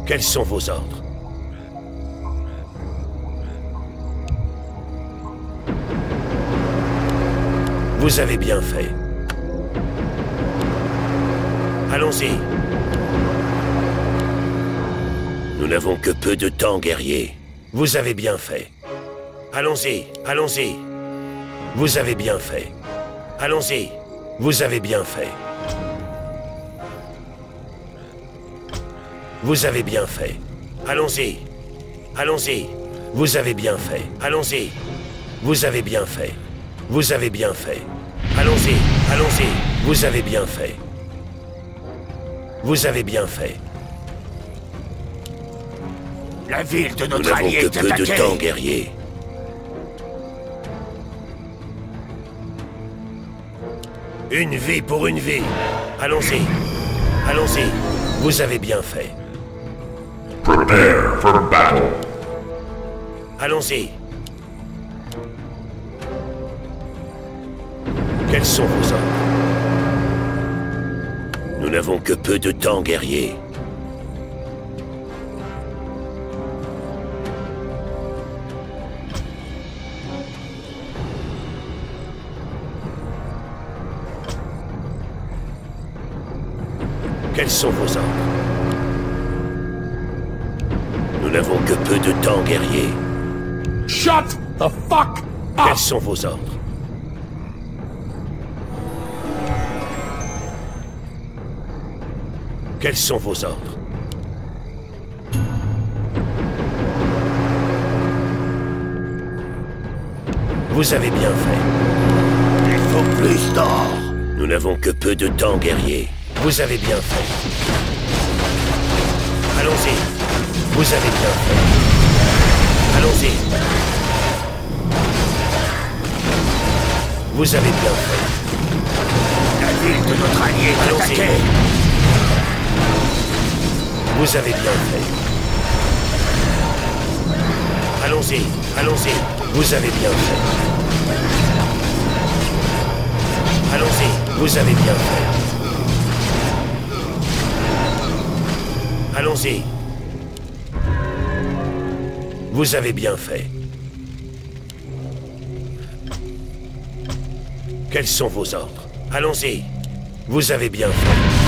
Quels sont vos ordres? Vous avez bien fait. Allons-y. Nous n'avons que peu de temps, guerrier. Vous avez bien fait. Allons-y, allons-y. Vous avez bien fait. Allons-y. Vous avez bien fait. Vous avez bien fait. Allons-y. Allons-y. Vous avez bien fait. Allons-y. Vous avez bien fait. Vous avez bien fait. Allons-y. Allons-y. Vous avez bien fait. Vous avez bien fait. La ville de Nous notre n'avons allié que est peu de attaquée. temps, guerrier. Une vie pour une vie. Allons-y. Allons-y. Vous avez bien fait. Prepare for battle. Allons-y. Quels sont vos ordres? Nous n'avons que peu de temps, guerrier. Quels sont vos ordres? Nous n'avons que peu de temps, guerrier. Shut the fuck up! Quels sont vos ordres? Quels sont vos ordres? Vous avez bien fait. Il faut plus d'or. Nous n'avons que peu de temps, guerrier. Vous avez bien fait. Allons-y. Vous avez bien fait. Allons-y. Vous avez bien fait. La ville de notre allié est Allons-y. attaquée. Vous avez bien fait. Allons-y. Allons-y. Vous avez bien fait. Allons-y. Vous avez bien fait. Allons-y. Vous avez bien fait. Quels sont vos ordres? Allons-y. Vous avez bien fait.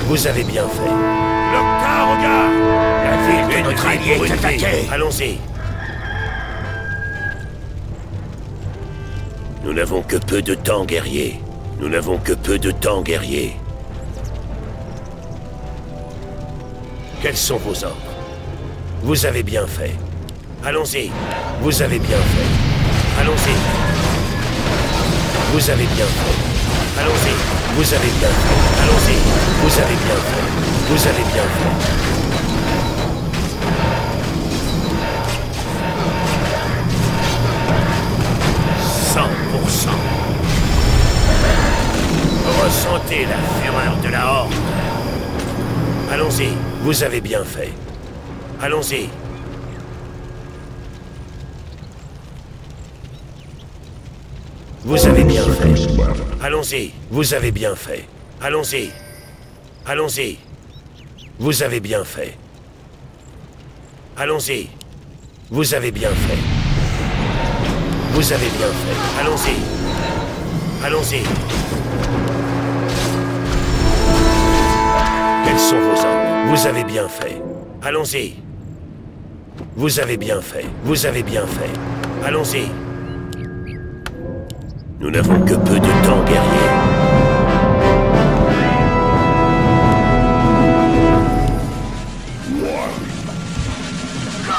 Vous avez bien fait. Le Karoga. La ville de notre allié est attaquée. Allons-y. Nous n'avons que peu de temps, guerrier. Nous n'avons que peu de temps, guerrier. Quels sont vos ordres? Vous avez bien fait. Allons-y. Vous avez bien fait. Allons-y. Vous avez bien fait. Allons-y. Vous avez bien fait. Allons-y. Vous avez bien fait. Vous avez bien fait. 100%. Ressentez la fureur de la Horde. Allons-y. Vous avez bien fait. Allons-y. Vous avez bien fait. Allons-y. Vous avez bien fait. Allons-y. Allons-y. Vous avez bien fait. Allons-y. Vous avez bien fait. Vous avez bien fait. Allons-y. Allons-y. Quels sont vos ordres? Vous avez bien fait. Allons-y. Vous avez bien fait. Vous avez bien fait. Allons-y. Nous n'avons que peu de temps, guerrier.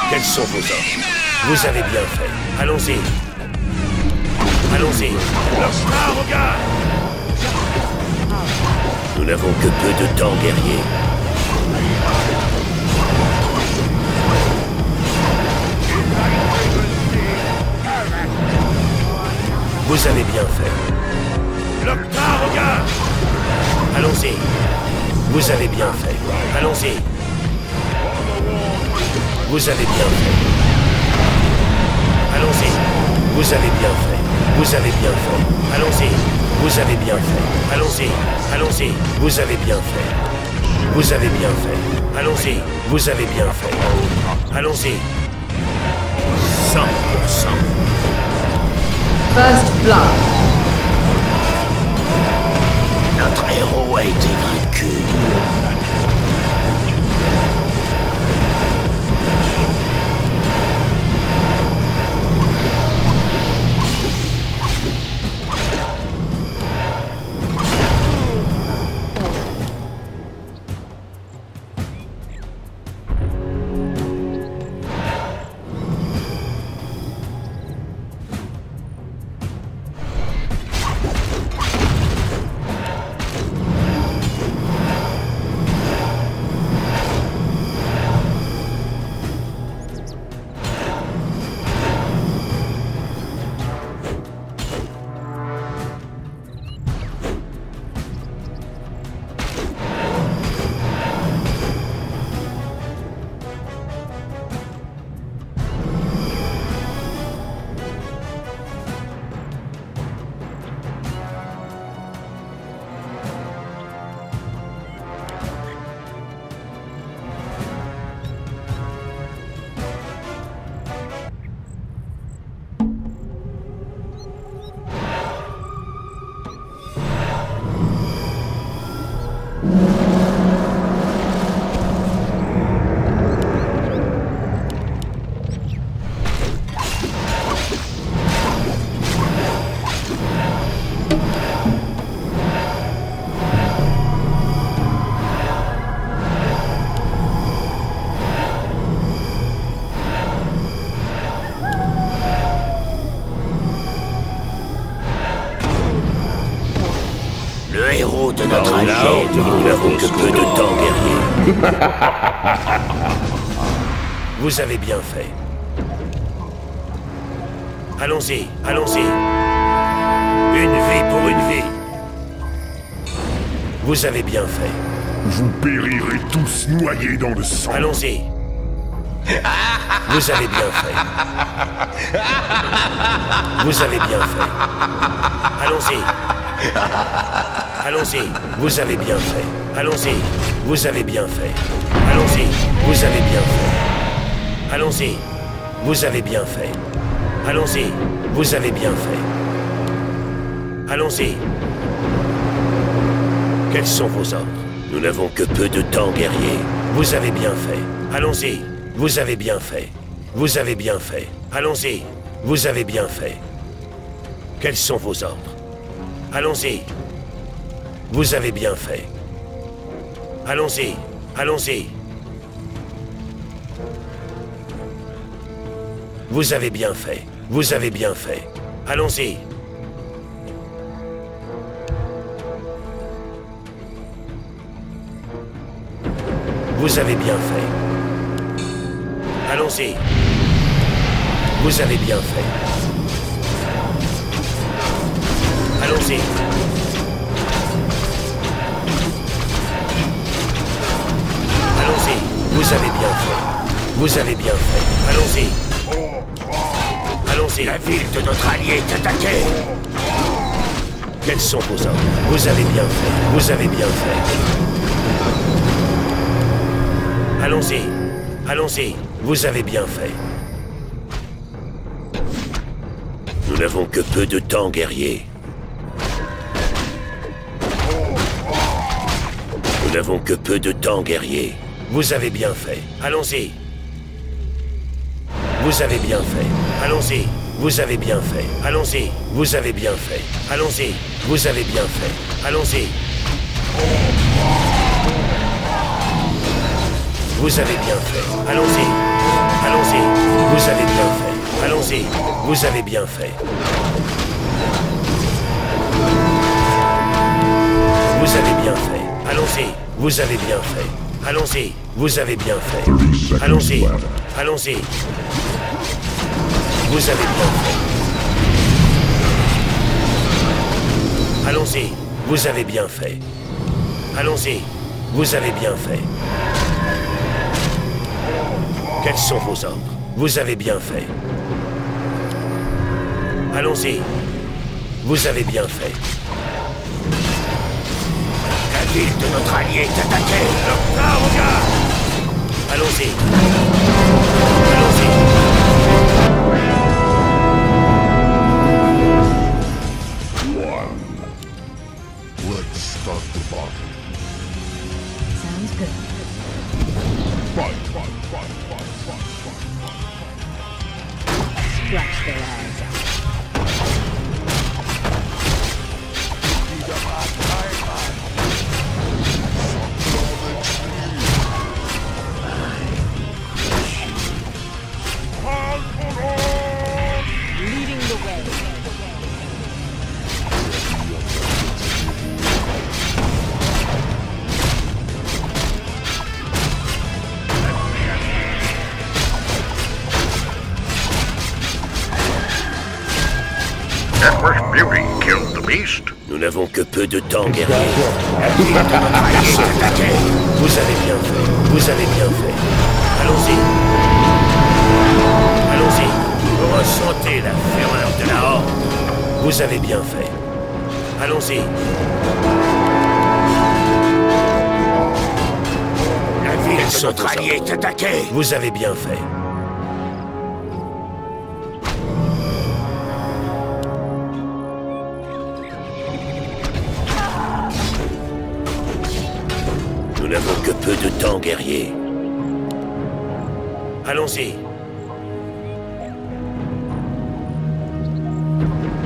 Quels sont vos ordres? Vous avez bien fait. Allons-y. Allons-y. Nous n'avons que peu de temps, guerrier. Vous avez bien fait. Allons-y. Vous avez bien fait. Allons-y. Vous avez bien fait. Allons-y. Vous avez bien fait. Vous avez bien fait. Allons-y. Vous avez bien fait. Allons-y. Allons-y. Vous avez bien fait. Vous avez bien fait. Allons-y. Vous avez bien fait. Allons-y. 100%. First blood. Notre héros a été vaincu. Le héros de notre allié, nous n'avons que peu de temps, guerrier. Vous avez bien fait. Allons-y, allons-y. Une vie pour une vie. Vous avez bien fait. Vous périrez tous noyés dans le sang. Allons-y. Vous avez bien fait. Vous avez bien fait. Allons-y. Allons-y. Vous avez bien fait. Allons-y. Vous avez bien fait. Allons-y. Vous avez bien fait. Allons-y. Vous avez bien fait. Allons-y. Vous avez bien fait. Allons-y. Quels sont vos ordres? Nous n'avons que peu de temps, guerrier. Vous avez bien fait. Allons-y. Vous avez bien fait. Vous avez bien fait. Allons-y. Vous avez bien fait. Quels sont vos ordres? Allons-y. Vous avez bien fait. Allons-y. Allons-y. Vous avez bien fait. Vous avez bien fait. Allons-y. Vous avez bien fait. Allons-y. Vous avez bien fait. Allons-y. Allons-y. Vous avez bien fait. Vous avez bien fait. Allons-y. Allons-y. La ville de notre allié est attaquée. Quels sont vos ordres? Vous avez bien fait. Vous avez bien fait. Allons-y. Allons-y. Vous avez bien fait. Nous n'avons que peu de temps, guerrier. Nous n'avons que peu de temps, guerrier. Vous avez bien fait. Allons-y. Vous avez bien fait. Allons-y. Vous avez bien fait. Allons-y. Vous avez bien fait. Allons-y. Vous avez bien fait. Allons-y. Vous avez bien fait. Allons-y. Allons-y. Vous avez bien fait. Allons-y. Vous avez bien fait. Vous avez bien fait. Allons-y. Vous avez bien fait. Allons-y. Vous avez bien fait. Allons-y. Allons-y. Vous avez bien fait. Allons-y. Vous avez bien fait. Allons-y. Vous avez bien fait. Quels sont vos ordres? Vous avez bien fait. Allons-y. Vous avez bien fait. La ville de notre allié est attaquée. Allons-y. Allons-y. Let's start the battle. Sounds good. Fight. Scratch their eyes out. Leading the way. Empress Beauty killed the beast. Nous n'avons que peu de temps, guerrier. Vous avez bien fait. Vous avez bien fait. Allons-y. Allons-y. Ressentez la fureur de la horde. Vous avez bien fait. Allons-y. La ville de notre allié est attaquée. Vous avez bien fait. Nous n'avons que peu de temps, guerrier. Allons-y.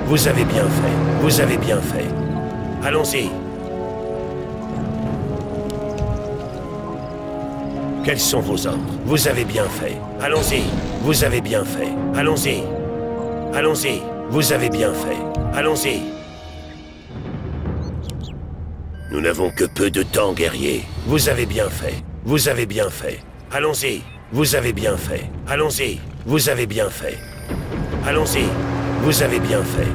Vous avez bien fait. Vous avez bien fait. Allons-y. Quels sont vos ordres? Vous avez bien fait. Allons-y. Vous avez bien fait. Allons-y. Allons-y. Vous avez bien fait. Allons-y. Nous n'avons que peu de temps, guerrier. Vous avez bien fait. Vous avez bien fait. Allons-y. Vous avez bien fait. Allons-y. Vous avez bien fait. Allons-y. Vous avez bien fait.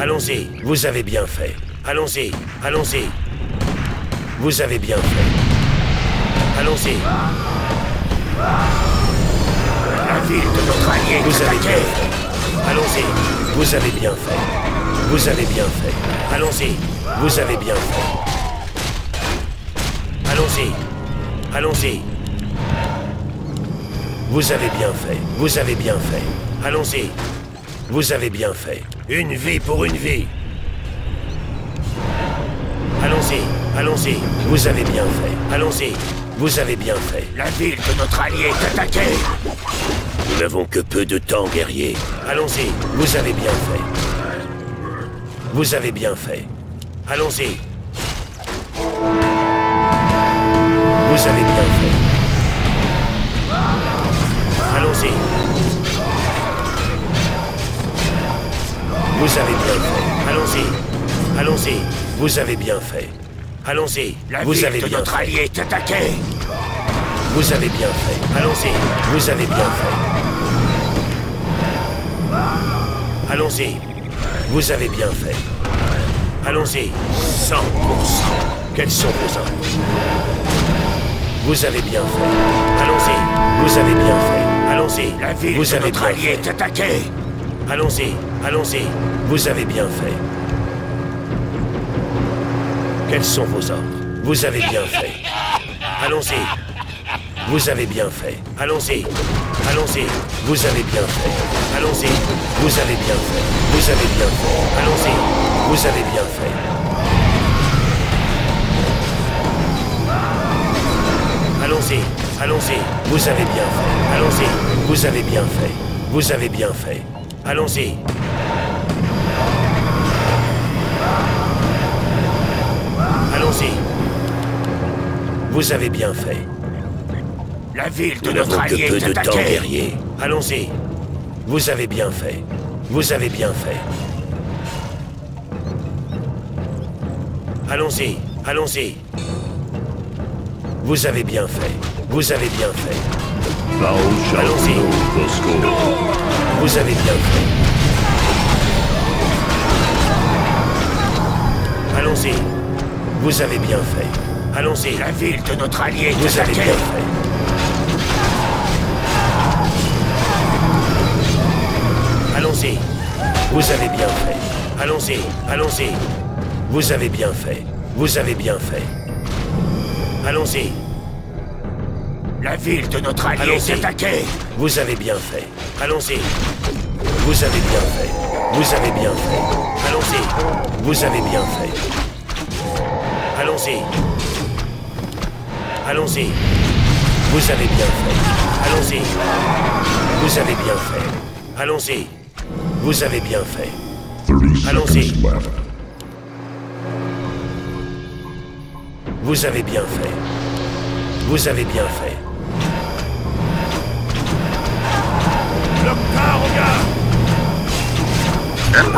Allons-y. Vous avez bien fait. Allons-y. Allons-y. Vous avez bien fait. Allons-y. La ville de notre allié est Vous avez bien attaquée. fait. Allons-y. Vous avez bien fait. Vous avez bien fait. Allons-y. Vous avez bien fait. Allons-y. Allons-y. Vous avez bien fait. Vous avez bien fait. Allons-y. Vous avez bien fait. Une vie pour une vie. Allons-y. Allons-y. Vous avez bien fait. Allons-y. Vous avez bien fait. La ville de notre allié est attaquée. Nous n'avons que peu de temps, guerrier. Allons-y. Vous avez bien fait. Vous avez bien fait. Allons-y. Vous avez bien fait. Allons-y. Vous avez bien fait. Allons-y. Allons-y. Vous avez bien fait. Allons-y. La Vous ville avez de bien notre fait. allié est attaquée. Vous avez bien fait. Allons-y. Vous avez bien fait. Allons-y. Vous avez bien fait. Allons-y. 100%. Quels sont vos ordres? Vous avez bien fait. Allons-y. Vous avez bien fait. Allons-y. La ville Vous de avez notre bien allié fait. est attaquée. Allons-y. Allons-y. Vous avez bien fait. Quels sont vos ordres? Vous avez bien fait. Allons-y. Vous avez bien fait. Allons-y. Allons-y. Vous avez bien fait. Allons-y. Vous avez bien fait. Vous avez bien fait. Allons-y. Vous avez bien fait. Allons-y. Allons-y. Vous avez bien fait. Allons-y. Vous avez bien fait. Vous avez bien fait. Allons-y. Allons-y. Vous avez bien fait. La ville de Nous notre n'avons que allié peu est de temps, attaquée. guerrier. Allons-y. Vous avez bien fait. Vous avez bien fait. Allons-y. Allons-y. Vous avez bien fait. Vous avez bien fait. Allons-y. Vous avez bien fait. Allons-y. Vous avez bien fait. Allons-y. La ville de notre allié est Vous avez attaquée. bien fait. Allons-y. Vous avez bien fait. Allons-y. Allons-y. Vous avez bien fait. Vous avez bien fait. Allons-y. La ville de notre allié est Allons-y. attaquée. Vous avez bien fait. Allons-y. Vous avez bien fait. Vous avez bien fait. Allons-y. Vous avez bien fait. Allons-y. Allons-y. Vous avez bien fait. Allons-y. Vous avez bien fait. Allons-y. Vous avez bien fait. 30 Allons-y. seconds left. Vous avez bien fait. Vous avez bien fait.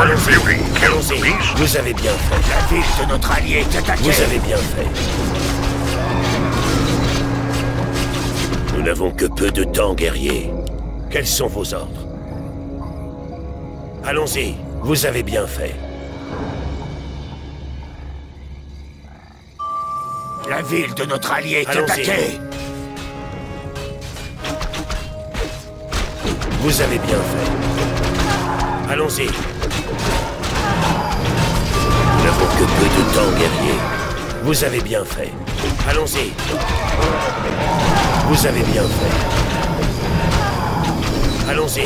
Allons-y. Allons-y. Vous avez bien fait. La ville de notre allié est attaquée. Vous avez bien fait. Nous n'avons que peu de temps, guerrier. Quels sont vos ordres? Allons-y. Vous avez bien fait. La ville de notre allié est Allons-y. attaquée. Vous avez bien fait. Allons-y. Nous n'avons que peu de temps, guerrier. Vous avez bien fait. Allons-y. Vous avez bien fait. Allons-y.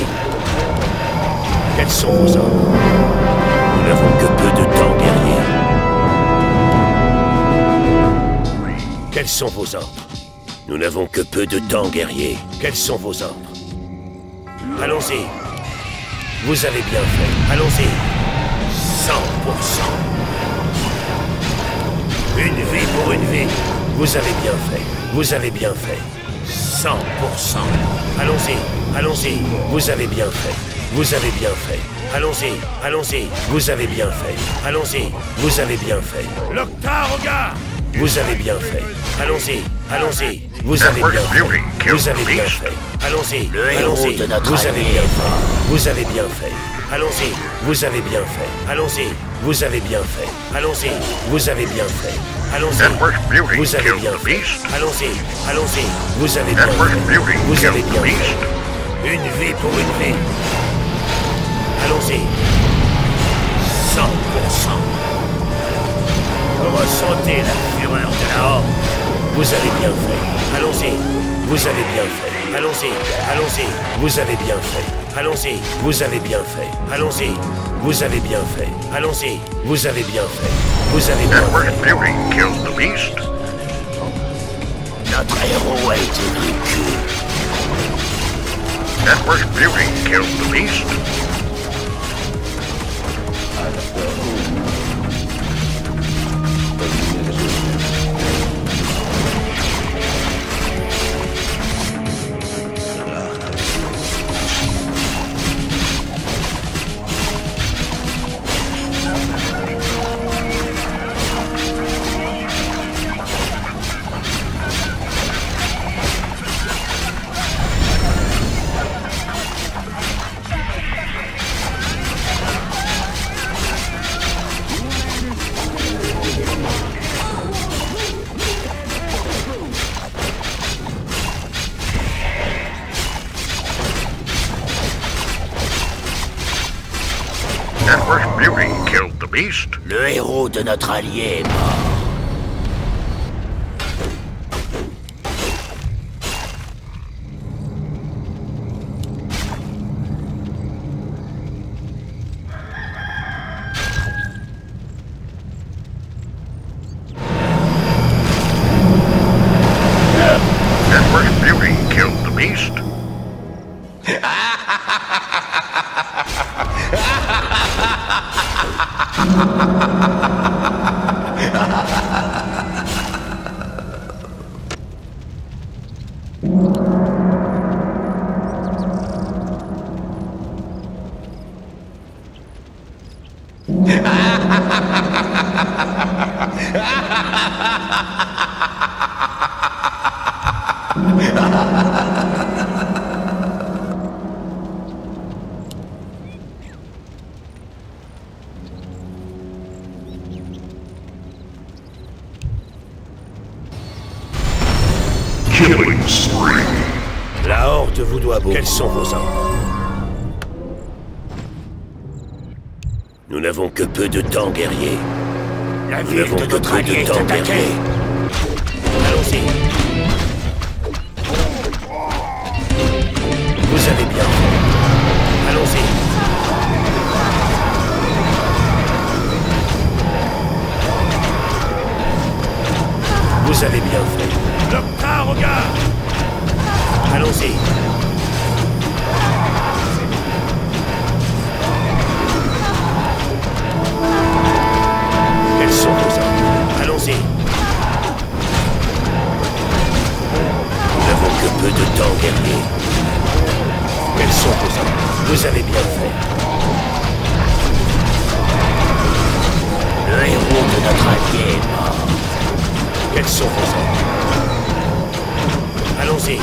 Quels sont vos ordres? Nous n'avons que peu de temps, guerrier. Quels sont vos ordres? Nous n'avons que peu de temps, guerrier. Quels sont vos ordres? Allons-y. Vous avez bien fait. Allons-y. 100%. Une vie pour une vie. Vous avez bien fait. Vous avez bien fait. 100%. Allons-y. Allons-y. Vous avez bien fait. Vous avez bien fait. Allons-y. Allons-y. Vous avez bien fait. Allons-y. Vous avez bien fait. L'Octaroga. Vous avez bien fait. Allons-y. Allons-y. Vous avez bien fait. Vous avez bien fait. Allons-y. Le héros Allons-y. de notre Vous avez allié. bien fait. Vous avez bien fait. Allons-y. Vous avez bien fait. Allons-y. Vous avez bien fait. Allons-y. Vous avez bien fait. Allons-y. Vous avez bien fait. Allons-y. Allons-y. Vous avez bien fait. Vous avez bien fait. Une vie pour une vie. Allons-y. 100%. Ressentez la fureur de la horde. Vous avez bien fait. Allons-y. Vous avez bien fait. Allons-y. Allons-y. Vous avez bien fait. Allons-y. Vous avez bien fait. Allons-y. Vous avez bien fait. Allons-y. Vous avez bien fait. Vous avez bien fait. Notre héros a été vaincu. Le héros de notre allié est mort. sont vos ordres? Nous n'avons que peu de temps, guerrier. La ville de notre allié est attaquée. Allons-y. Vous avez bien fait. Allons-y. Vous avez bien fait. L'Octa, regarde. Allons-y. Quels sont vos ordres? Allons-y. Nous n'avons que peu de temps, guerrier. Quels sont vos ordres? Vous avez bien fait. Le héros de notre allié est mort. Quels sont vos ordres? Allons-y.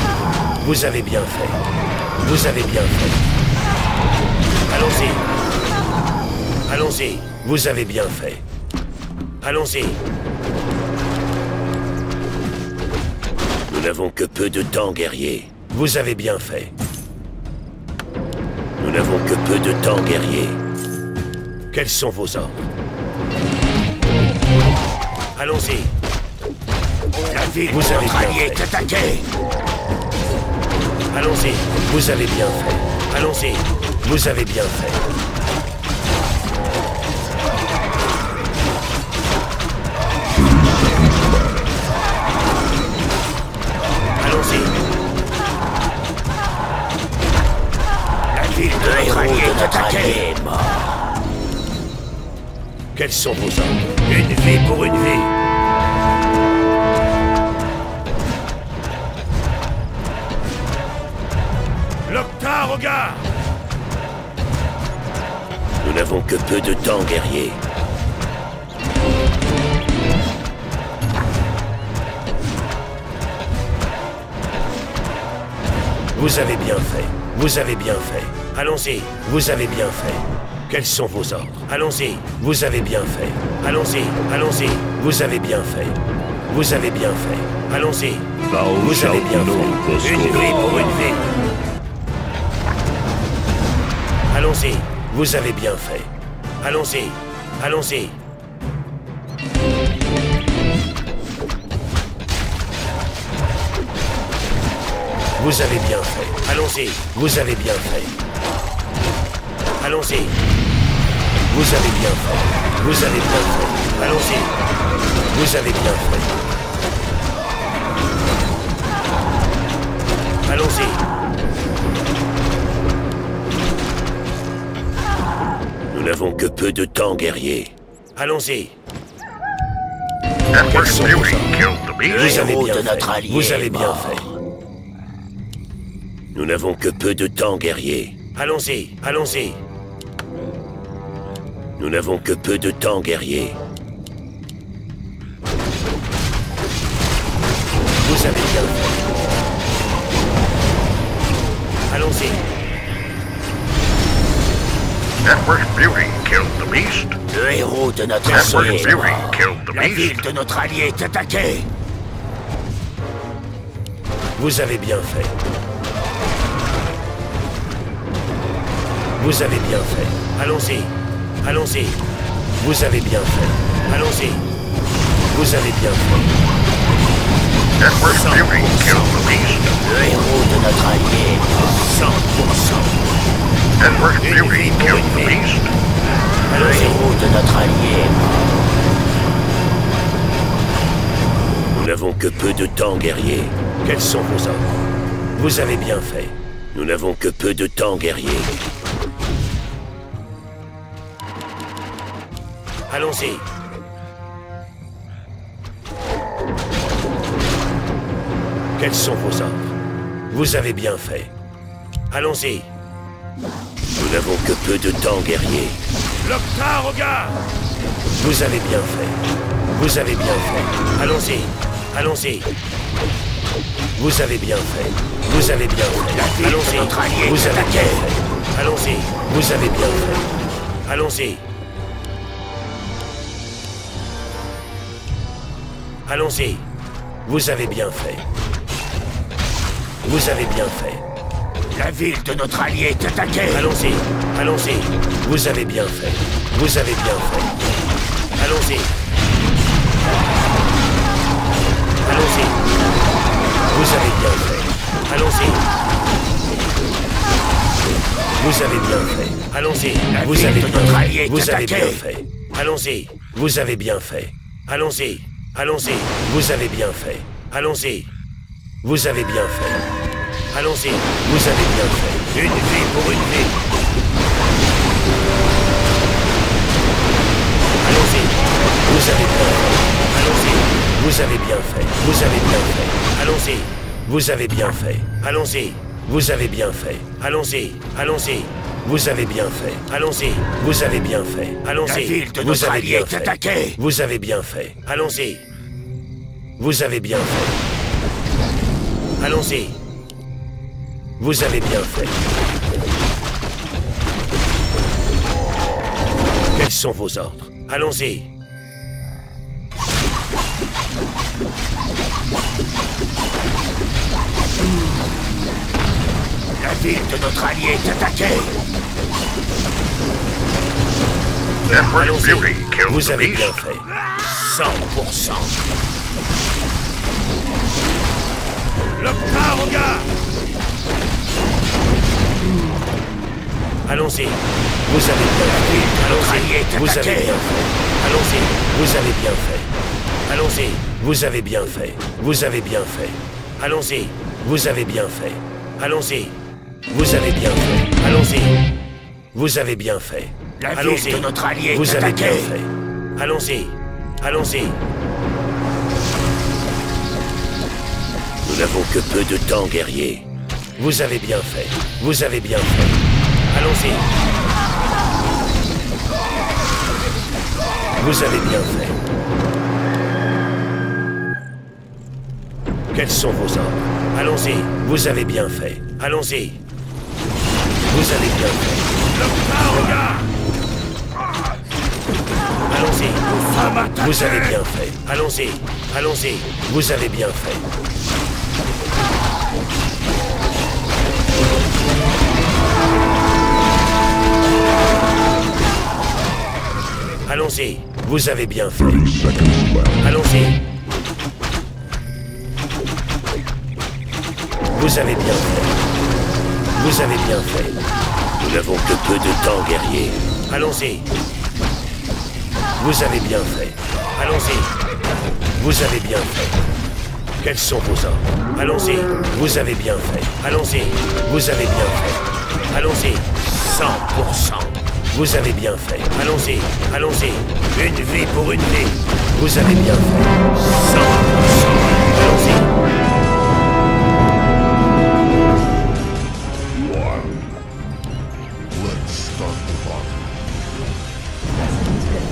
Vous avez bien fait. Vous avez bien fait. Allons-y. Allons-y. Vous avez bien fait. Allons-y. Nous n'avons que peu de temps, guerrier. Vous avez bien fait. Nous n'avons que peu de temps, guerrier. Quels sont vos ordres? Allons-y. La ville Vous de avez notre bien allié fait. est attaquée. Allons-y. Vous avez bien fait. Allons-y. Vous avez bien fait. Allons-y. La ville de notre allié est attaquée. Quels sont vos ordres? Une vie pour une vie. L'Octa, regarde. Nous n'avons que peu de temps, guerrier. Vous avez bien fait. Vous avez bien fait. Allons-y. Vous avez bien fait. Quels sont vos ordres? Allons-y. Vous avez bien fait. Allons-y. Allons-y. Vous avez bien fait. Vous avez bien fait. Allons-y. Vous avez bien fait. Une vie pour une vie. Allons-y. Vous avez bien fait. Allons-y. Allons-y. Vous avez bien fait. Allons-y. Vous avez bien fait. Allons-y. Vous avez bien fait. Vous avez bien fait. Allons-y. Vous avez bien fait. Allons-y. Nous n'avons que peu de temps, guerrier. Allons-y. Quels sont vos ordres? Vous avez bien fait. Vous avez bien fait. Nous n'avons que peu de temps, guerrier. Allons-y, allons-y. Nous n'avons que peu de temps, guerrier. Vous avez bien fait. Allons-y. Empress Beauty killed the beast. Le héros de notre Empress allié est Beauty mort. killed the La beast. ville de notre allié est attaquée. Vous avez bien fait. Vous avez bien fait. Allons-y. Allons-y. Vous avez bien fait. Allons-y. Vous avez bien fait. Empress Beauty killed the beast. Le héros de notre allié est mort. 100%. Empress Beauty killed the beast. Le Allons-y. héros de notre allié est mort. Nous n'avons que peu de temps, guerrier. Quels sont vos ordres? Vous avez bien fait. Nous n'avons que peu de temps, guerrier. Allons-y. Quels sont vos ordres? Vous avez bien fait. Allons-y. Nous n'avons que peu de temps, guerrier. L'Octa, regarde. Vous avez bien fait. Vous avez bien fait. Allons-y. Allons-y. Vous avez bien fait. Vous avez bien fait. Allons-y. Vous avez bien fait. Allons-y. Vous avez bien fait. Allons-y. Allons-y. Vous avez bien fait. Vous avez bien fait. La ville de notre allié est attaquée. Allons-y, allons-y. Vous avez bien fait. Vous avez bien fait. Allons-y. Allons-y. Vous avez bien fait. Allons-y. Vous avez bien fait. Allons-y. Vous avez bien fait. Vous avez bien fait. Allons-y. Vous avez bien fait. Allons-y. Allons-y. Vous avez bien fait. Allons-y. Vous avez bien fait. Allons-y. Vous avez bien fait. Une vie pour une vie. Allons-y. Vous avez bien fait. Allons-y. Vous avez bien fait. Vous avez bien fait. Allons-y. Vous avez bien fait. Allons-y. Vous avez bien fait. Allons-y. Allons-y. Vous avez bien fait. Allons-y. Vous avez bien fait. Allons-y. La ville de Vous notre avez allié bien est fait. attaquée. Vous avez bien fait. Allons-y. Vous avez bien fait. Allons-y. Vous avez bien fait. Quels sont vos ordres? Allons-y. La ville de notre allié est attaquée. Emperor's Allons-y. beauty kills Vous the avez beast. bien fait. 100%. Le pas au gars. Allons-y. Vous avez bien fait. Allons-y. Vous avez bien fait. Allons-y. Vous avez bien fait. Allons-y. Vous avez bien fait. Vous avez bien fait. Allons-y. Vous avez bien fait. Allons-y. Vous avez bien fait. Allons-y. Vous avez bien fait. La ville Allons-y. de notre allié est Vous avez bien attaquée. fait. Allons-y. Allons-y. Nous n'avons que peu de temps, guerrier. Vous avez bien fait. Vous avez bien fait. Allons-y. Vous avez bien fait. Quels sont vos ordres? Allons-y. Vous avez bien fait. Allons-y. Vous avez bien fait. Allons-y. Vous avez bien fait. Allons-y. Allons-y. Vous avez bien fait. Allons-y. Vous avez bien fait. 30 seconds left. Allons-y. Vous avez bien fait. Vous avez bien fait. Nous n'avons que peu de temps, guerrier. Allons-y. Vous avez bien fait. Allons-y. Vous avez bien fait. Quels sont vos ordres? Allons-y. Vous avez bien fait. Allons-y. Vous avez bien fait. Allons-y. 100%. Vous avez bien fait. Allons-y. Allons-y. Une vie pour une vie. Vous avez bien fait. 100%. Allons-y. Let's start the battle. Sounds good.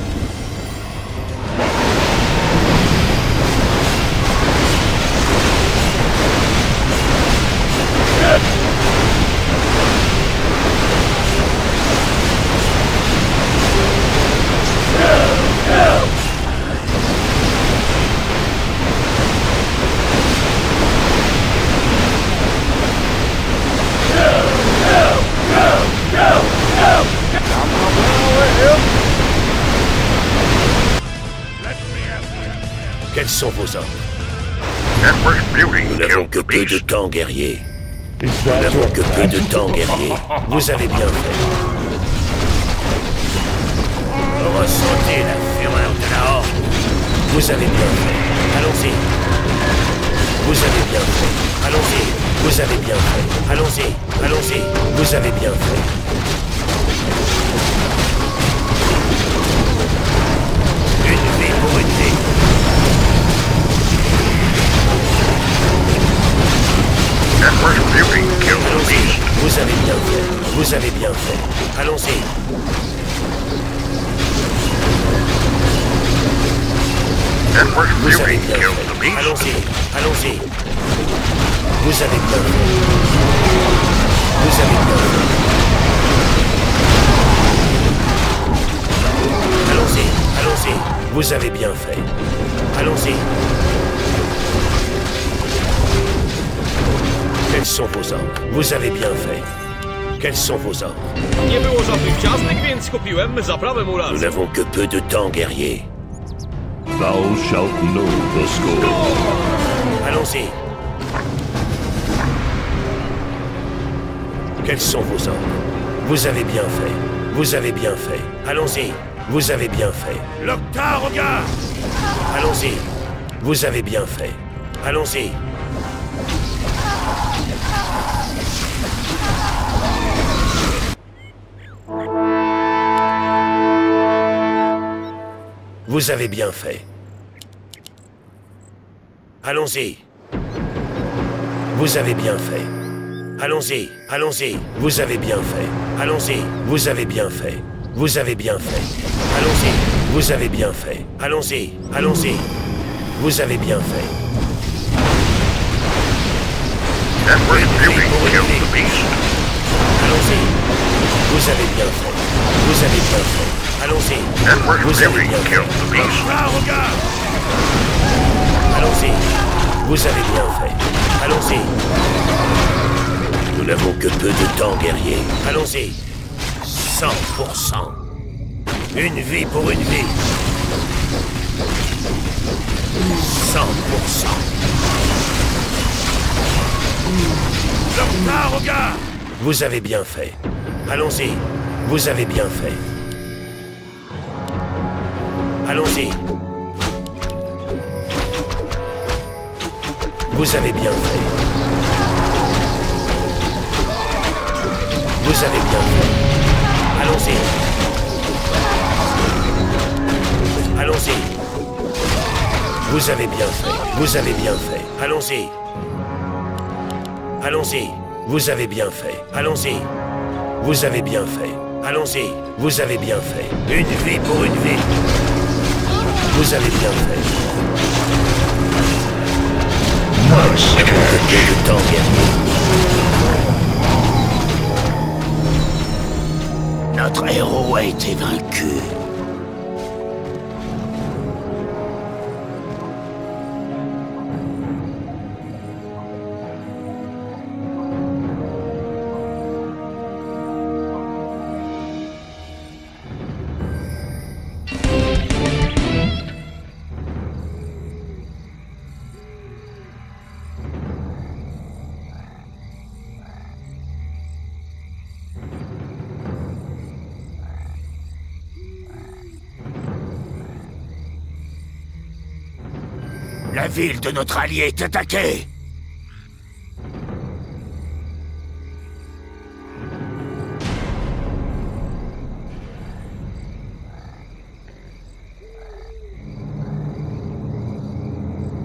Quels sont vos ordres? Emperor's beauty Nous n'avons kills que the peu de beast. temps, guerrier. Nous n'avons que peu de temps, guerrier. Vous avez bien fait. Ressentez la fureur de la horde. Vous avez bien fait. Allons-y. Vous avez bien fait. Allons-y. Vous avez bien fait. Allons-y. Allons-y. Vous avez bien fait. Une vie pour une vie. Emperor's beauty kills the Allons-y. beast. Vous avez bien fait. Vous avez bien fait. Allons-y. Emperor's Vous avez beauty bien kills fait. the beast. Allons-y. Allons-y. Vous avez bien fait. Vous avez bien fait. Allons-y. Allons-y. Vous avez bien fait. Allons-y. Quels Quels sont vos ordres? Vous avez bien fait. Quels sont vos ordres? Nie było żadnych ciastek, więc kupiłem zaprawę mu raz. Nous n'avons que peu de temps, guerrier. Thou shalt know the score. Allons-y. Quels sont vos ordres? Vous avez bien fait. Vous avez bien fait. Allons-y. Vous avez bien fait. L'Octa, regarde! Allons-y. Vous avez bien fait. Allons-y. Vous avez bien fait. Allons-y. Vous avez bien fait. Allons-y, allons-y. Vous avez bien fait. Allons-y. Vous avez bien fait. Vous avez bien fait. Allons-y. Vous avez bien fait. Allons-y, allons-y. Vous avez bien fait. Edward Beauty killed the beast. Allons-y. Vous avez bien fait. Vous avez bien fait. Allons-y. Edward Vous avez Beauty bien fait. killed the beast. L'Octa, regarde! Allons-y. Vous avez bien fait. Allons-y. Nous n'avons que peu de temps, guerrier. Allons-y. 100%. Une vie pour une vie. 100%. L'Octa, regarde! Vous avez bien fait. Allons-y. Vous avez bien fait. Allons-y. Vous avez bien fait. Vous avez bien fait. Allons-y. Allons-y. Vous avez bien fait. Vous avez bien fait. Allons-y. Allons-y. Vous avez bien fait. Allons-y. Vous avez bien fait. Allons-y. Vous avez bien fait. Une vie pour une vie. Vous avez bien fait. Que de temps, guerrier. Notre héros a été vaincu. La ville de notre allié est attaquée.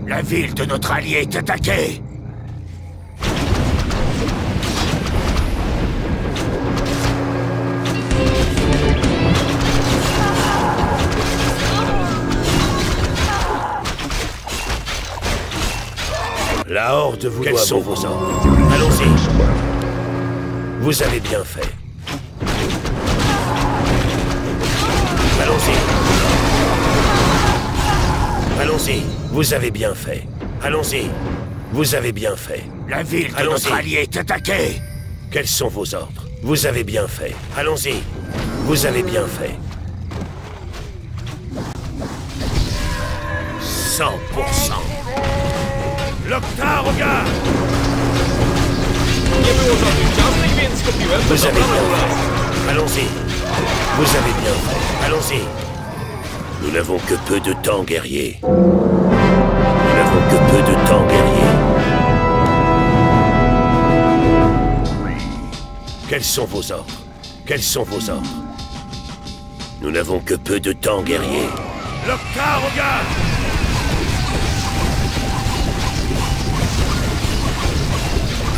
La ville de notre allié est attaquée. La horde vous doit sont vos ordres? Allons-y. Vous avez bien fait. Allons-y. Allons-y. Vous avez bien fait. Allons-y. Vous avez bien fait. La ville de notre allié est attaquée. Quels sont vos ordres? Vous avez bien fait. Allons-y. Vous avez bien fait. 100%. L'Octa, regarde! Nie było żadnych ciastek, więc kupiłem Vous avez zaprawę bien mu raz. fait. Allons-y. Vous avez bien fait. Allons-y. Nous n'avons que peu de temps, guerrier. Nous n'avons que peu de temps, guerrier. Quels sont vos ordres? Quels sont vos ordres? Nous n'avons que peu de temps, guerrier. L'Octa, regarde!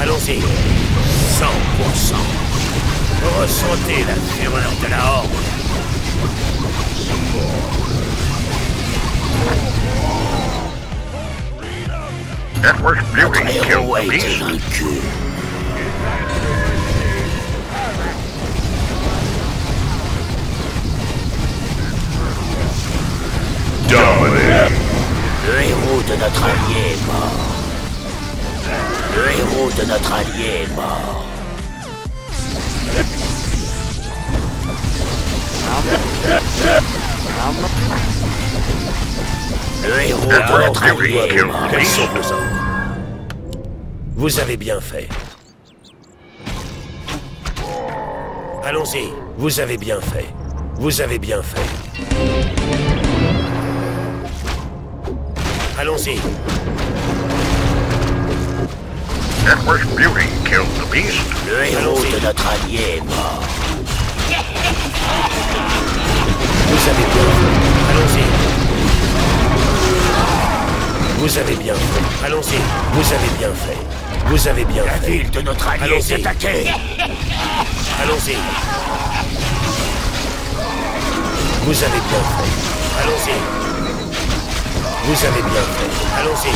Allons-y. 100%. Ressentez la fureur de la horde. Edward Beauty Notre killed héros a the été beast. vaincu. Dominated. Le héros de notre allié est mort. Le héros héros de notre allié est mort. Le héros de notre allié est mort. Quels sont vos ordres? Vous avez bien fait. Allons-y. Vous avez bien fait. Vous avez bien fait. Allons-y. Empress Beauty killed the beast. Le héros de notre allié est mort. Vous avez bien fait. Allons-y. Vous avez bien fait. Allons-y. Vous avez bien fait. Vous avez bien La fait. ville de notre allié est attaquée. Allons-y. Vous avez bien fait. Allons-y. Vous avez bien fait. Allons-y.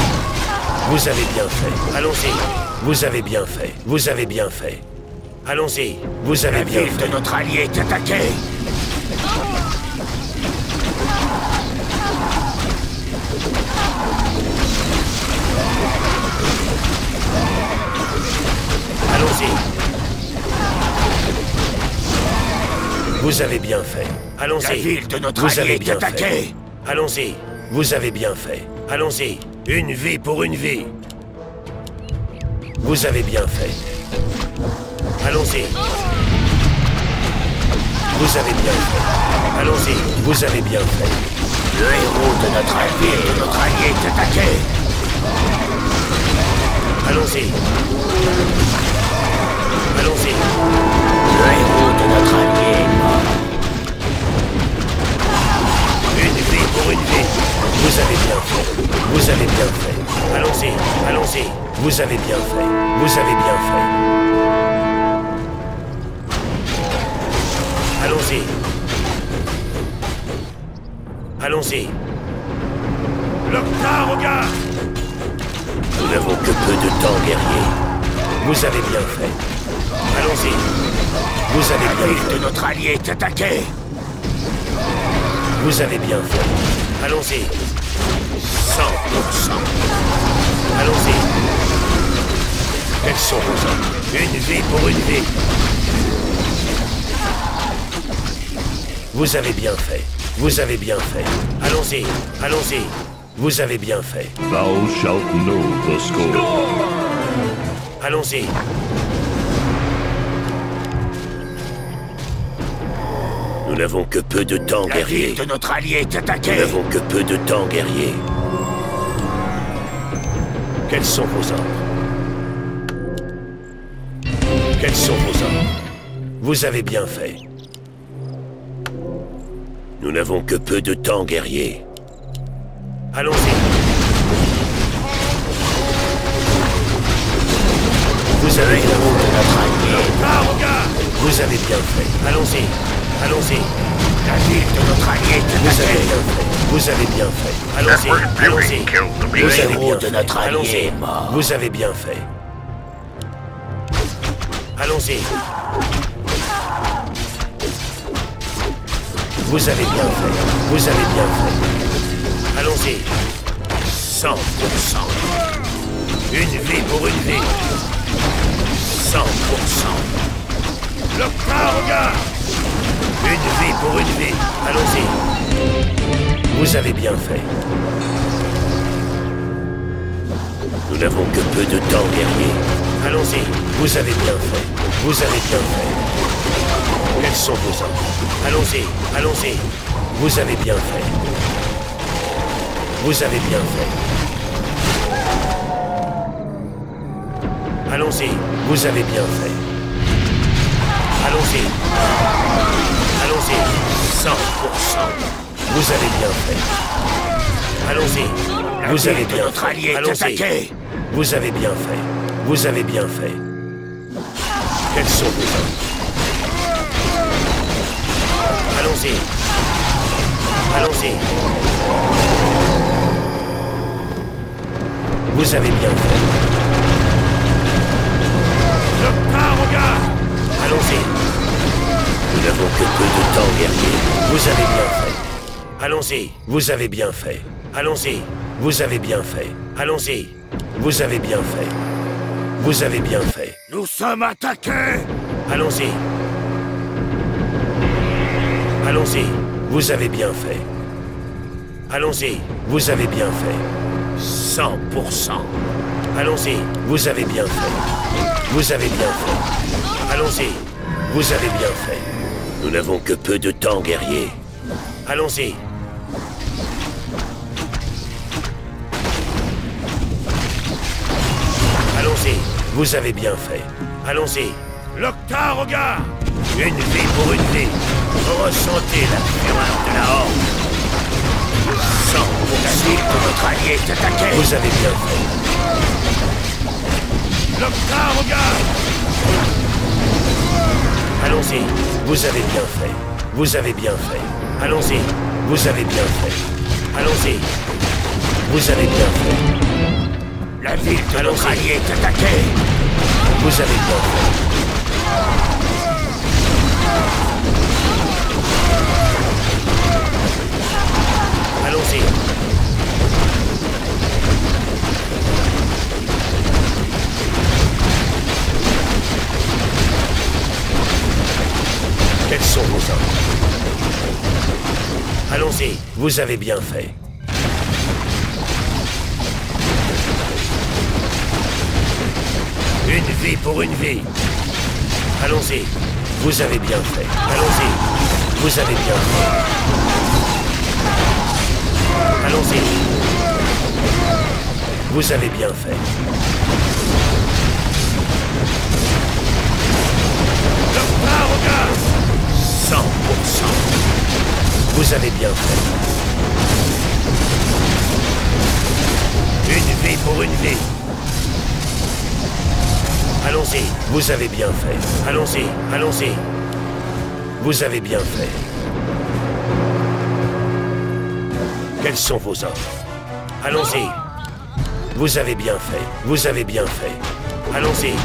Vous avez bien fait. Allons-y. Vous avez bien fait. Vous avez bien fait. Allons-y. Vous avez La bien ville fait. de notre allié est attaquée. Allons-y. Vous avez bien fait. Allons-y. La ville de notre Vous allié avez est bien fait. attaquée. Allons-y. Vous avez bien fait. Allons-y. Une vie pour une vie. Vous avez bien fait. Allons-y. Vous avez bien fait. Allons-y. Vous avez bien fait. Le héros de notre allié est attaqué. Allons-y. Allons-y. Le héros de notre allié est mort. Une vie pour une vie. Vous avez bien fait. Vous avez bien fait. Allons-y. Allons-y. Vous avez bien fait. Vous avez bien fait. Allons-y. Allons-y. L'Octaroga! Nous n'avons que peu de temps, guerrier. Vous avez bien fait. Allons-y. Vous avez La bien ville fait. de notre allié est attaquée. Vous avez bien fait. Allons-y. 100%. Allons-y. Quels sont vos ordres? Une vie pour une vie. Vous avez bien fait. Vous avez bien fait. Allons-y. Allons-y. Vous avez bien fait. Thou shalt know the score. Allons-y. Nous n'avons que peu de temps, La guerrier. ville de notre allié est Nous attaquée. n'avons que peu de temps, guerrier. Quels sont vos ordres? Quels sont vos ordres? Vous avez bien fait. Nous n'avons que peu de temps, guerrier. Allons-y. Vous avez bien fait. Vous avez bien fait. Allons-y. Allons-y. La ville de notre allié est Vous avez attaquée. bien fait. Vous avez bien fait. Allons-y. Empress Beauty Allons-y. killed the Vous beast. avez héros bien de fait. notre allié Allons-y. est mort. Vous avez bien fait. Allons-y. Vous avez bien fait. Vous avez bien fait. Allons-y. 100%. Une vie pour une vie. 100%. L'Octaroga! Une vie pour une vie. Allons-y. Vous avez bien fait. Nous n'avons que peu de temps, guerrier. Allons-y. Vous avez bien fait. Vous avez bien fait. Quels sont vos ordres? Allons-y. Allons-y. Vous avez bien fait. Vous avez bien fait. Allons-y. Vous avez bien fait. Allons-y. Allons-y. 100%. Vous avez bien fait. Allons-y. La Vous avez ville de bien notre fait. allié est Allons-y. attaquée. Vous avez bien fait. Vous avez bien fait. Quels sont vos ordres? Allons-y. Allons-y. Vous avez bien fait. L'Octaroga! Allons-y. Nous n'avons que peu de temps, guerrier. Vous avez bien fait. Allons-y. Vous avez bien fait. Allons-y. Vous avez bien fait. Allons-y. Vous avez bien fait. Vous avez bien fait. Nous sommes attaqués! Allons-y. Allons-y. Vous avez bien fait. Allons-y. Vous avez bien fait. 100%. Allons-y. Vous avez bien fait. Vous avez bien fait. Allons-y. Vous avez bien fait. Nous n'avons que peu de temps, guerrier. Allons-y. Allons-y. Vous avez bien fait. Allons-y. Loctar, regarde! Une vie pour une vie. Ressentez la fureur de la horde. 100% de notre allié est attaqué. Vous avez bien fait. Loctar, regarde! Allons-y. Vous avez bien fait. Vous avez bien fait. Allons-y. Vous avez bien fait. Allons-y. Vous avez bien fait. La ville de notre allié est attaquée. Vous avez bien fait. Allons-y. Quels sont vos ordres? Allons-y. Vous avez bien fait. Une vie pour une vie. Allons-y. Vous avez bien fait. Allons-y. Vous avez bien fait. Allons-y. Vous avez bien fait. Loctar, regarde! 100%. Vous avez bien fait. Une vie pour une vie. Allons-y. Vous avez bien fait. Allons-y. Allons-y. Vous avez bien fait. Quels sont vos ordres? Allons-y. Vous avez bien fait. Vous avez bien fait. Allons-y.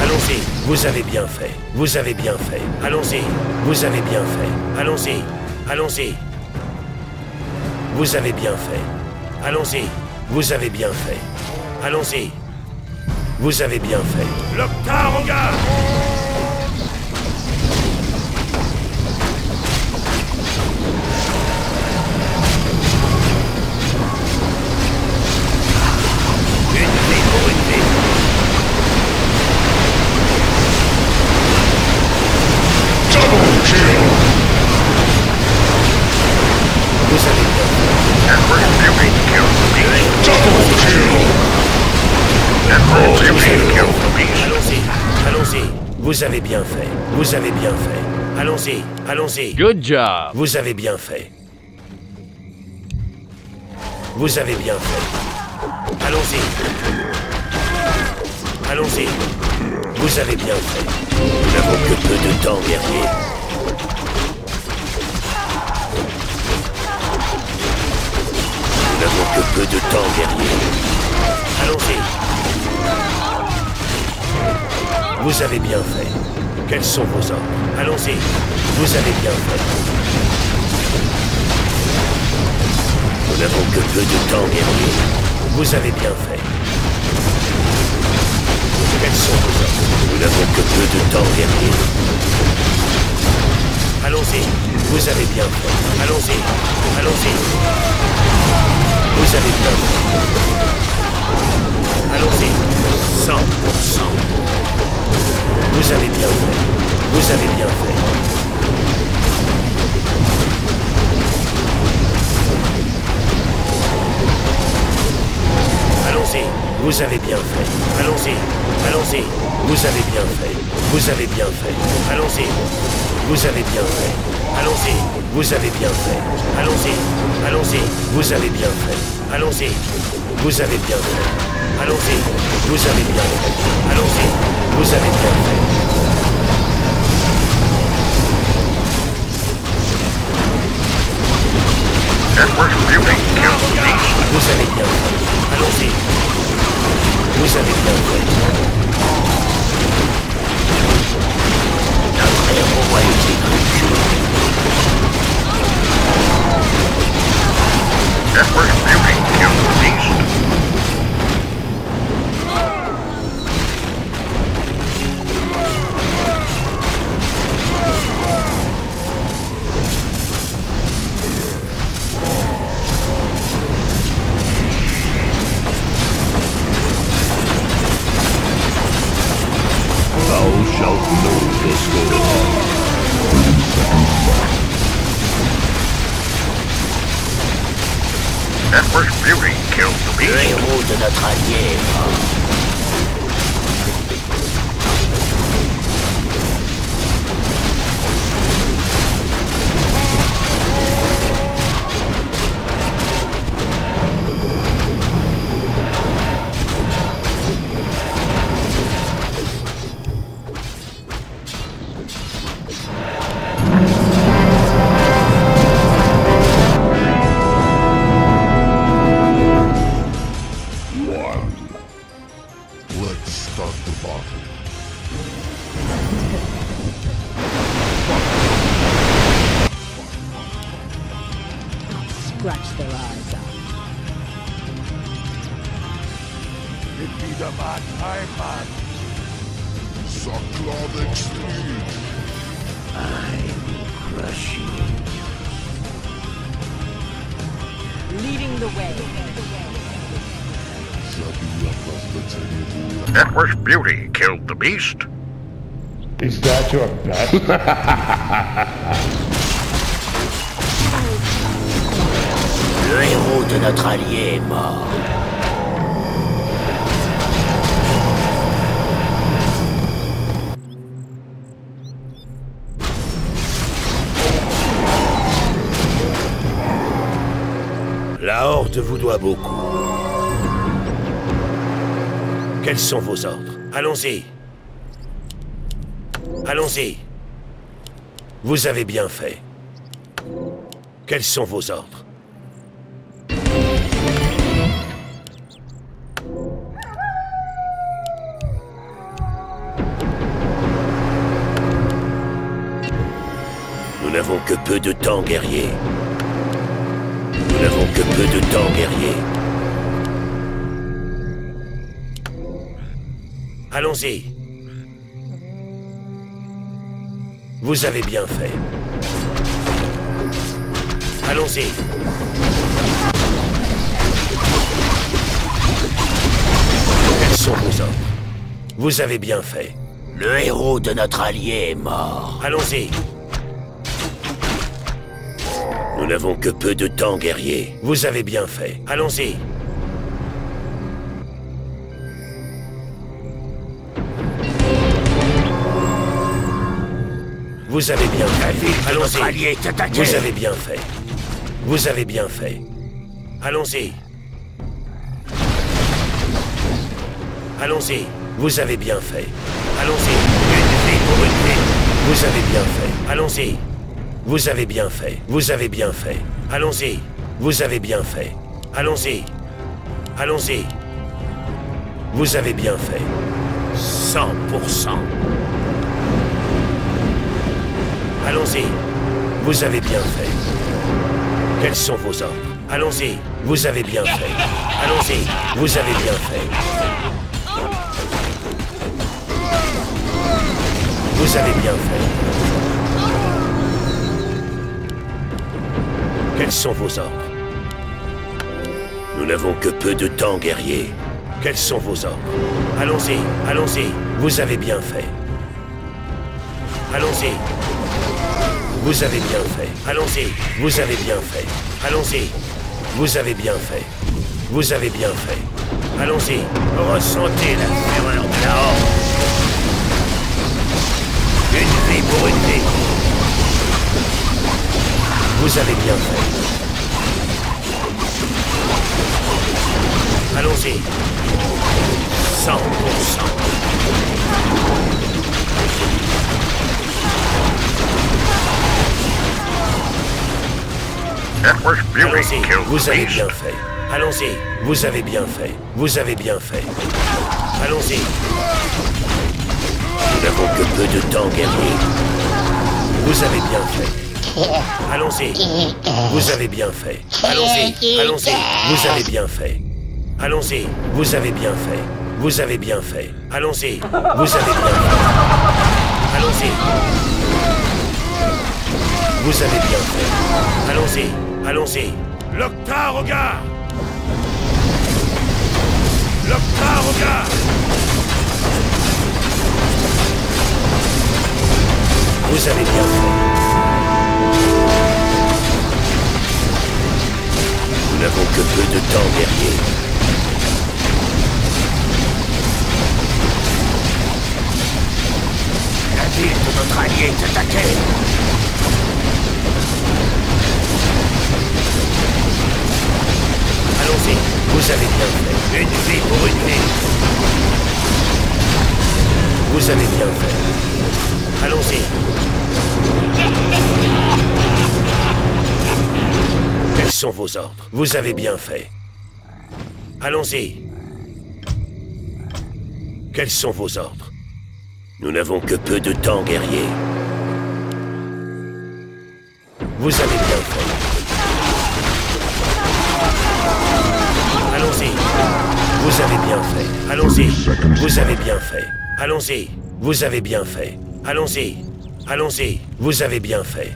Allons-y. Vous avez bien fait. Vous avez bien fait. Allons-y. Vous avez bien fait. Allons-y. Allons-y. Vous avez bien fait. Allons-y. Vous avez bien fait. Allons-y. Vous avez bien fait. Loctar, regarde! Une vie pour une vie. Double kill! Vous avez bien fait. Emperor's Beauty kills the beast. Double kill! Emperor's Beauty kills the beast. Allons-y. Allons-y. Vous avez bien fait. Vous avez bien fait. Allons-y. Allons-y. Good job. Vous avez bien fait. Vous avez bien fait. Allons-y. Allons-y. Vous avez bien fait. Nous n'avons que peu de temps, guerrier. Nous n'avons que peu de temps, guerrier. Allons-y. Vous avez bien fait. Quels sont vos ordres? Allons-y. Vous avez bien fait. Nous n'avons que peu de temps, guerrier. Vous avez bien fait. Quels sont vos ordres? Nous n'avons que peu de temps, guerrier. Allons-y. Vous avez bien fait. Allons-y. Allons-y. Vous avez bien fait. Allons-y. 100%. Vous avez bien fait. Vous avez bien fait. Allons-y. Vous avez bien fait. Allons-y. Allons-y. Vous avez bien fait. Vous avez bien fait. Allons-y. Vous avez bien fait. Allons-y. Vous avez bien fait. Allons-y. Allons-y. Vous avez bien fait. Allons-y. Vous avez bien fait. Allons-y. Vous avez bien fait. Allons-y. Vous avez bien fait. Emperor's Beauty kills the beast. Vous avez bien fait. Allons-y. Vous avez bien fait. Notre héros a été vaincu. Emperor's Beauty kills the beast. Empress Beauty killed the Le beast. héros de notre allié est mort. Let's start the battle. Scratch their eyes out. It be the man, I'm man. Saklav Extreme. Crush you. Leading the way. Empress Beauty killed the beast. Is that your bet? Le héros de notre allié est mort. La Horde vous doit beaucoup. Quels sont vos ordres? Allons-y. Allons-y. Vous avez bien fait. Quels sont vos ordres? Nous n'avons que peu de temps, guerrier. Nous n'avons que peu de temps, guerrier. Allons-y. Vous avez bien fait. Allons-y. Quels sont vos ordres? Vous avez bien fait. Le héros de notre allié est mort. Allons-y. Nous n'avons que peu de temps, guerrier. Vous avez bien fait. Allons-y. Vous avez bien fait. Allons-y. Vous avez bien fait. Vous avez bien fait. Allons-y. Allons-y. Vous avez bien fait. Allons-y. Vous avez bien fait. Allons-y. Vous avez bien fait. Vous avez bien fait. Allons-y. Vous avez bien fait. Allons-y. Allons-y. Vous avez bien fait. 100%. Allons-y. Vous avez bien fait. Quels sont vos ordres? Allons-y. Vous avez bien fait. Allons-y. Vous avez bien fait. Vous avez bien fait. Quels sont vos ordres? Nous n'avons que peu de temps, guerrier. Quels sont vos ordres? Allons-y. Allons-y. Vous avez bien fait. Allons-y. Vous avez bien fait. Allons-y. Vous avez bien fait. Allons-y. Vous avez bien fait. Vous avez bien fait. Allons-y. Ressentez la fureur de la Horde. Une vie pour une vie. Vous avez bien fait. Allons-y. 100%. Empress Beauty Allons-y. killed Vous the avez beast. bien fait. Allons-y. Vous avez bien fait. Vous avez bien fait. Allons-y. Nous n'avons que peu de temps, guerrier. Vous avez bien fait. Allons-y. Vous avez bien fait. Allons-y. Allons-y. Vous avez bien fait. Allons-y. Vous avez bien fait. Vous avez bien fait. Allons-y. Vous avez bien fait. Allons-y. Vous avez bien fait. Allons-y. Allons-y. L'Octar au gars. L'Octar au gars. Vous avez bien fait. Nous n'avons que peu de temps, guerrier. La ville de notre allié est attaquée. Allons-y, vous avez bien fait. Une vie pour une vie. Vous avez bien fait. Allons-y. Quels sont vos ordres? Vous avez bien fait. Allons-y. Quels sont vos ordres? Nous n'avons que peu de temps, guerrier. Vous avez bien fait. Allons-y. Vous avez bien fait. Allons-y. Vous avez bien fait. Allons-y. Vous avez bien fait. Allons-y. Allons-y. Vous avez bien fait.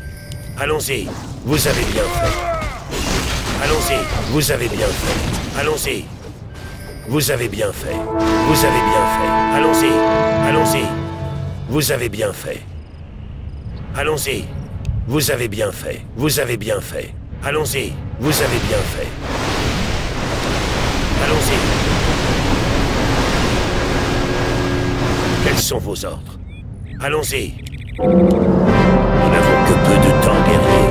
Allons-y. Vous avez bien fait. Allons-y. Vous avez bien fait. Allons-y. Vous avez bien fait. Vous avez bien fait. Allons-y. Allons-y. Vous avez bien fait. Allons-y. Vous avez bien fait. Vous avez bien fait. Allons-y. Vous avez bien fait. Allons-y. Quels sont vos ordres? Allons-y. Nous n'avons que peu de temps, guerrier.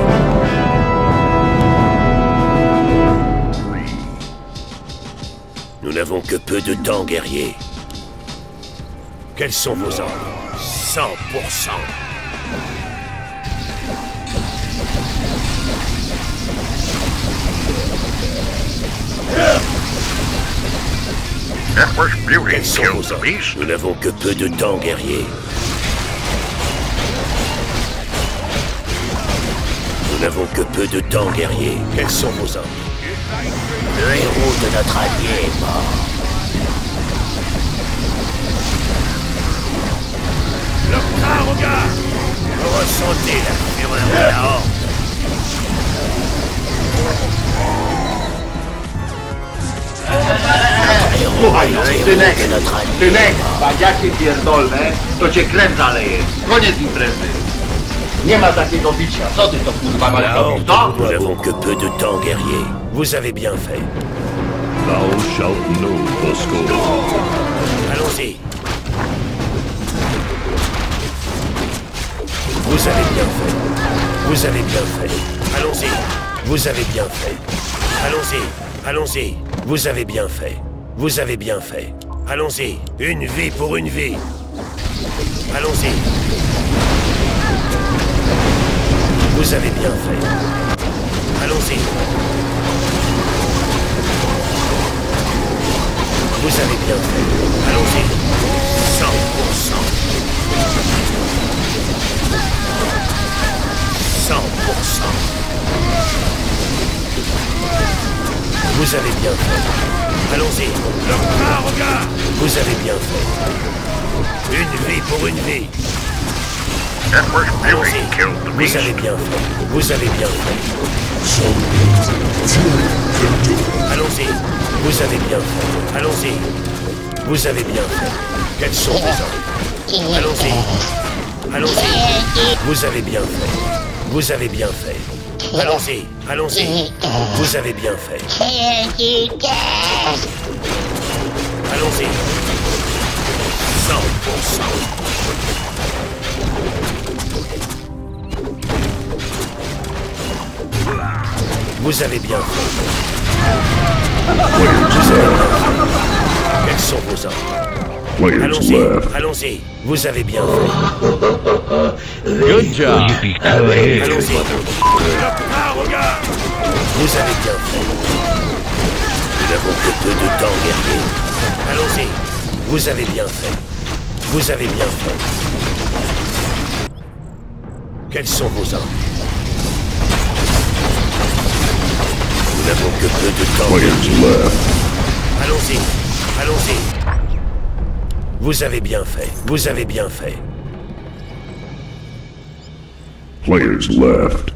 Nous n'avons que peu de temps, guerrier. Quels sont vos ordres? 100%. Empress Beauty Quels sont killed vos the ordres? beast. Nous n'avons que peu de temps, guerrier. Nous n'avons que peu de temps, guerrier. Quels sont vos ordres? Le héros de notre allié est mort. Le regarde. Ressentez la fureur de la horde. Synek, baniaki pierdolne, to cię kręca leje. Koniec imprezy. Nie ma takiego bicia. Co ty to kurwa masz robić? To? Nous n'avons que peu de temps, guerrier. Vous avez bien fait. Thou shalt know the score. Allons-y. Vous avez bien fait. Vous avez bien fait. Allons-y. Vous avez bien fait. Allons-y. Allons-y. Vous avez bien fait. Vous avez bien fait. Allons-y. Une vie pour une vie. Allons-y. Vous avez bien fait. Allons-y. Vous avez bien fait. Allons-y. 100%. 100%. Vous avez bien fait. Allons-y. Regarde. Vous avez bien fait. Une vie pour une vie. Empress Beauty Allons-y. killed the Vous beast. avez bien fait. Vous avez bien fait. Allons-y. Vous avez bien fait. Allons-y. Vous avez bien fait. Quels sont vos ordres? Allons-y. Allons-y. Vous avez bien fait. Vous avez bien fait. Allons-y. Allons-y. Vous avez bien fait. Allons-y. 100%. Vous avez bien fait. Vous avez bien fait. Quels sont vos ordres? Players Allons-y. left. Allons-y. Vous avez bien fait. Good job. Allons-y. Vous avez bien fait. Nous n'avons que peu de temps, guerrier. Allons-y. Vous avez bien fait. Vous avez bien fait. Quels sont vos ordres? Nous n'avons que peu de temps. Players left. Allons-y. Allons-y. Vous avez bien fait. Vous avez bien fait. Players left.